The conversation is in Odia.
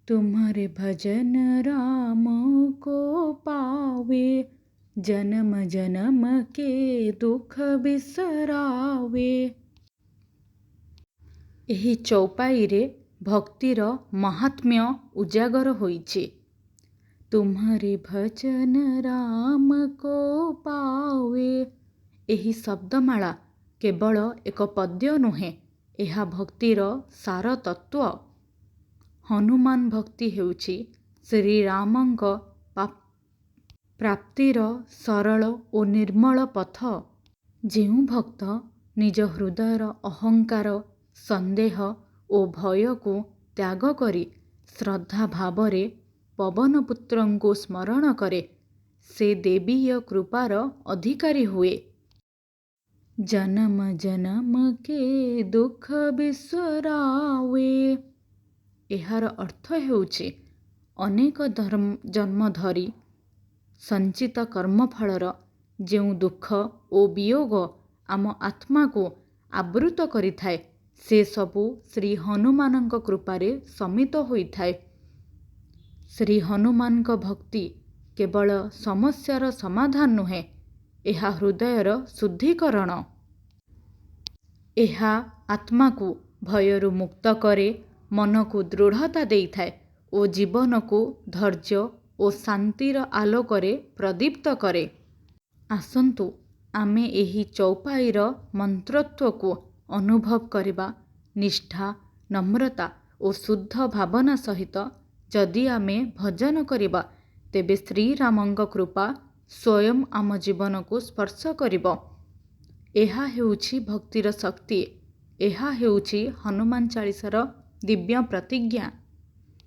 तुम्हारे भजन राम को पावे, जन्म जन्म के दुख बिसरावे। ଏହି ଚୌପାଇରେ ଭକ୍ତିର ମହାତ୍ମ୍ୟ ଉଜାଗର ହୋଇଛି। ତୁମ୍ହାରେ ଭଜନ ରାମ କୋ ପାୱେ। ଏହି ଶବ୍ଦମାଳା କେବଳ ଏକ ପଦ୍ୟ ନୁହେଁ, ଏହା ଭକ୍ତିର ସାର ତତ୍ତ୍ୱ। ହନୁମାନ ଭକ୍ତି ହେଉଛି ଶ୍ରୀରାମଙ୍କ ପ୍ରାପ୍ତିର ସରଳ ଓ ନିର୍ମଳ ପଥ। ଯେଉଁ ଭକ୍ତ ନିଜ ହୃଦୟର ଅହଙ୍କାର, ସନ୍ଦେହ ଓ ଭୟକୁ ତ୍ୟାଗ କରି ଶ୍ରଦ୍ଧା ଭାବରେ ପବନପୁତ୍ରଙ୍କୁ ସ୍ମରଣ କରେ, ସେ ଦେବୀୟ କୃପାର ଅଧିକାରୀ ହୁଏ। ଜନମ ଜନମ କେ ଦୁଃଖ ବିସରାୱେ। ଏହାର ଅର୍ଥ ହେଉଛି ଅନେକ ଜନ୍ମ ଧରି ସଞ୍ଚିତ କର୍ମଫଳର ଯେଉଁ ଦୁଃଖ ଓ ବିୟୋଗ ଆମ ଆତ୍ମାକୁ ଆବୃତ କରିଥାଏ, ସେସବୁ ଶ୍ରୀ ହନୁମାନଙ୍କ କୃପାରେ ଶମିତ ହୋଇଥାଏ। ଶ୍ରୀ ହନୁମାନଙ୍କ ଭକ୍ତି କେବଳ ସମସ୍ୟାର ସମାଧାନ ନୁହେଁ, ଏହା ହୃଦୟର ଶୁଦ୍ଧୀକରଣ। ଏହା ଆତ୍ମାକୁ ଭୟରୁ ମୁକ୍ତ କରେ, ମନକୁ ଦୃଢ଼ତା ଦେଇଥାଏ ଓ ଜୀବନକୁ ଧୈର୍ଯ୍ୟ ଓ ଶାନ୍ତିର ଆଲୋକରେ ପ୍ରଦୀପ୍ତ କରେ। ଆସନ୍ତୁ ଆମେ ଏହି ଚୌପାଇର ମନ୍ତ୍ରତ୍ୱକୁ ଅନୁଭବ କରିବା। ନିଷ୍ଠା, ନମ୍ରତା ଓ ଶୁଦ୍ଧ ଭାବନା ସହିତ ଯଦି ଆମେ ଭଜନ କରିବା, ତେବେ ଶ୍ରୀରାମଙ୍କ କୃପା ସ୍ୱୟଂ ଆମ ଜୀବନକୁ ସ୍ପର୍ଶ କରିବ। ଏହା ହେଉଛି ଭକ୍ତିର ଶକ୍ତି। ଏହା ହେଉଛି ହନୁମାନ ଚାଳିଶାର ଦିବ୍ୟ ପ୍ରତିଜ୍ଞା।